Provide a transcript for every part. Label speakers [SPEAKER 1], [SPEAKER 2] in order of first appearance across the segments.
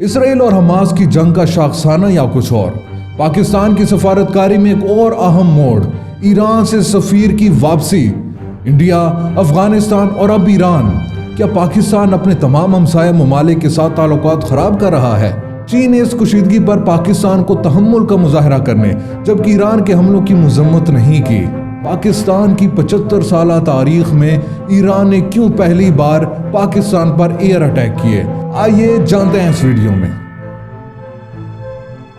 [SPEAKER 1] اسرائیل اور حماس کی جنگ کا شاخسانہ یا کچھ اور؟ پاکستان کی سفارتکاری میں ایک اور اہم موڑ، ایران سے سفیر کی واپسی۔ انڈیا، افغانستان اور اب ایران۔ کیا پاکستان اپنے تمام ہمسایہ ممالک کے ساتھ تعلقات خراب کر رہا ہے؟ چین نے اس کشیدگی پر پاکستان کو تحمل کا مظاہرہ کرنے جبکہ ایران کے حملوں کی مذمت نہیں کی۔ پاکستان کی 75 سالہ تاریخ میں ایران نے کیوں پہلی بار پاکستان پر ایئر اٹیک کیے؟ آئیے جانتے ہیں اس ویڈیو میں۔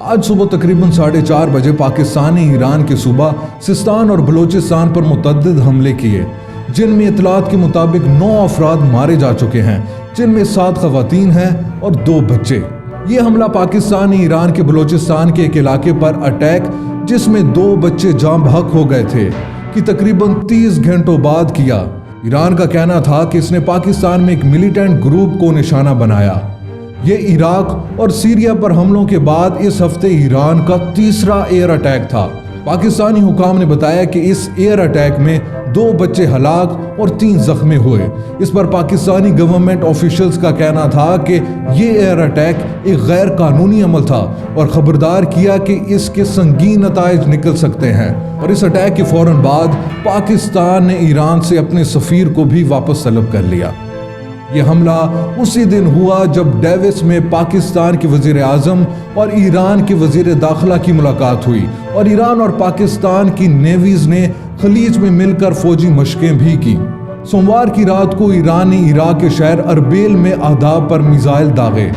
[SPEAKER 1] آج صبح تقریباً 4:30 بجے پاکستان نے ایران کے صوبہ سستان اور بلوچستان پر متعدد حملے کیے، جن میں اطلاعات کے مطابق 9 افراد مارے جا چکے ہیں، جن میں 7 خواتین ہیں اور 2 بچے۔ یہ حملہ پاکستان نے ایران کے بلوچستان کے ایک علاقے پر اٹیک، جس میں 2 بچے جاں بحق ہو گئے تھے، کہ تقریباً 30 گھنٹوں بعد کیا۔ ایران کا کہنا تھا کہ اس نے پاکستان میں ایک ملیٹنٹ گروپ کو نشانہ بنایا۔ یہ عراق اور سیریا پر حملوں کے بعد اس ہفتے ایران کا تیسرا ایئر اٹیک تھا۔ پاکستانی حکام نے بتایا کہ اس ایئر اٹیک میں 2 بچے ہلاک اور 3 زخمی ہوئے۔ اس پر پاکستانی گورنمنٹ آفیشلز کا کہنا تھا کہ یہ ایئر اٹیک ایک غیر قانونی عمل تھا اور خبردار کیا کہ اس کے سنگین نتائج نکل سکتے ہیں۔ اور اس اٹیک کے فوراً بعد پاکستان نے ایران سے اپنے سفیر کو بھی واپس طلب کر لیا۔ یہ حملہ اسی دن ہوا جب ڈیوس میں پاکستان کے وزیر اعظم اور ایران کے وزیر داخلہ کی ملاقات ہوئی، اور ایران اور پاکستان کی نیویز نے خلیج میں مل کر فوجی مشقیں بھی کی۔ سوموار کی رات کو ایران نے عراق کے شہر اربیل میں اہداف پر میزائل داغے،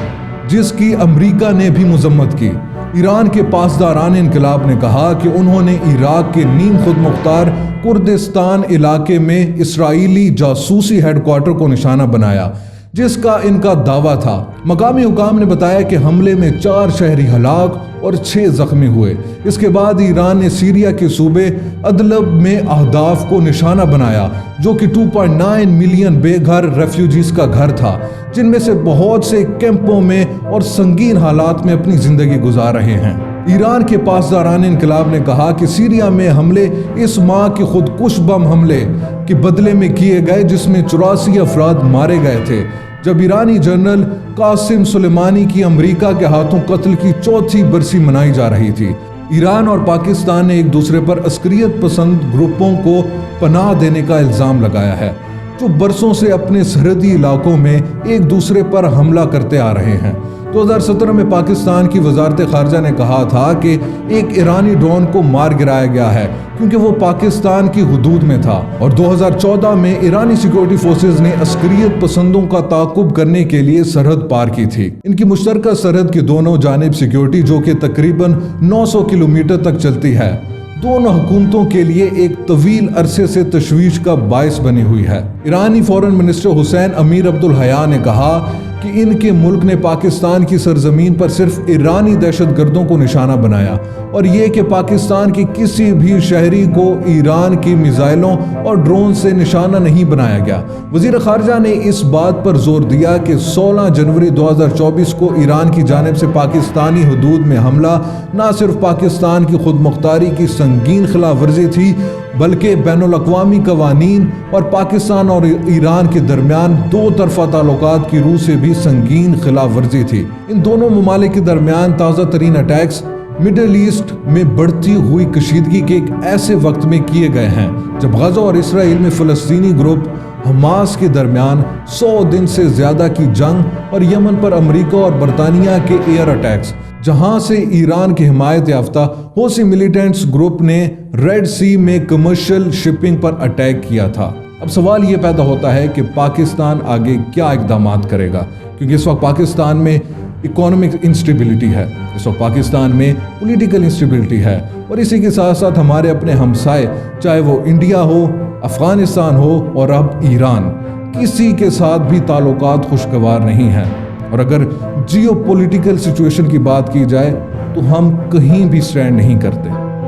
[SPEAKER 1] جس کی امریکہ نے بھی مذمت کی۔ ایران کے پاسداران انقلاب نے کہا کہ انہوں نے عراق کے نیم خود مختار کردستان علاقے میں اسرائیلی جاسوسی ہیڈ کوارٹر کو نشانہ بنایا، جس کا ان کا دعویٰ تھا۔ مقامی حکام نے بتایا کہ حملے میں 4 شہری ہلاک اور 6 زخمی ہوئے۔ اس کے بعد ایران نے سیریا کے صوبے ادلب میں اہداف کو نشانہ بنایا، جو کہ 2.9 ملین بے گھر ریفیوجیز کا گھر تھا، جن میں سے بہت سے کیمپوں میں اور سنگین حالات میں اپنی زندگی گزار رہے ہیں۔ ایران کے پاسداران انقلاب نے کہا کہ سیریا میں حملے اس ماہ کے خودکش بم حملے کے بدلے میں کیے گئے، جس میں 84 افراد مارے گئے تھے، جب ایرانی جنرل قاسم سلیمانی کی امریکہ کے ہاتھوں قتل کی 4تھی برسی منائی جا رہی تھی۔ ایران اور پاکستان نے ایک دوسرے پر عسکریت پسند گروپوں کو پناہ دینے کا الزام لگایا ہے، جو برسوں سے اپنے سرحدی علاقوں میں ایک دوسرے پر حملہ کرتے آ رہے ہیں۔ 2017 میں پاکستان کی وزارت خارجہ نے کہا تھا کہ ایک ایرانی ڈرون کو مار گرایا گیا ہے کیونکہ وہ پاکستان کی حدود میں تھا، اور 2014 میں ایرانی سیکورٹی فورسز نے عسکریت پسندوں کا تعاقب کرنے کے لیے سرحد پار کی تھی۔ ان کی مشترکہ سرحد کی دونوں جانب سیکورٹی، جو کہ تقریباً 900 کلومیٹر تک چلتی ہے، دونوں حکومتوں کے لیے ایک طویل عرصے سے تشویش کا باعث بنی ہوئی ہے۔ ایرانی فورن منسٹر حسین امیر عبدالحیا نے کہا کہ ان کے ملک نے پاکستان کی سرزمین پر صرف ایرانی دہشت گردوں کو نشانہ بنایا، اور یہ کہ پاکستان کی کسی بھی شہری کو ایران کی میزائلوں اور ڈرون سے نشانہ نہیں بنایا گیا۔ وزیر خارجہ نے اس بات پر زور دیا کہ 16 جنوری 2024 کو ایران کی جانب سے پاکستانی حدود میں حملہ نہ صرف پاکستان کی خود مختاری کی سنگین خلاف ورزی تھی، بلکہ بین الاقوامی قوانین اور پاکستان اور ایران کے درمیان 2 طرفہ تعلقات کی روح سے بھی سنگین خلاف ورزی تھی۔ ان دونوں ممالک کے درمیان تازہ ترین اٹیکس مڈل ایسٹ میں بڑھتی ہوئی کشیدگی کے ایک ایسے وقت میں کیے گئے ہیں جب غزہ اور اسرائیل میں فلسطینی گروپ حماس کے درمیان 100 دن سے زیادہ کی جنگ، اور یمن پر امریکہ اور برطانیہ کے ایئر اٹیکس، جہاں سے ایران کی حمایت یافتہ حوثی ملیٹنٹس گروپ نے ریڈ سی میں کمرشل شپنگ پر اٹیک کیا تھا۔ اب سوال یہ پیدا ہوتا ہے کہ پاکستان آگے کیا اقدامات کرے گا، کیونکہ اس وقت پاکستان میں اکانومک انسٹیبلٹی ہے، اس وقت پاکستان میں پولیٹیکل انسٹیبلٹی ہے، اور اسی کے ساتھ ساتھ ہمارے اپنے ہمسائے، چاہے وہ انڈیا ہو، افغانستان ہو اور اب ایران، کسی کے ساتھ بھی تعلقات خوشگوار نہیں ہیں۔ اور اگر جیو پولیٹیکل سچویشن کی بات کی جائے تو ہم کہیں بھی سٹینڈ نہیں کرتے۔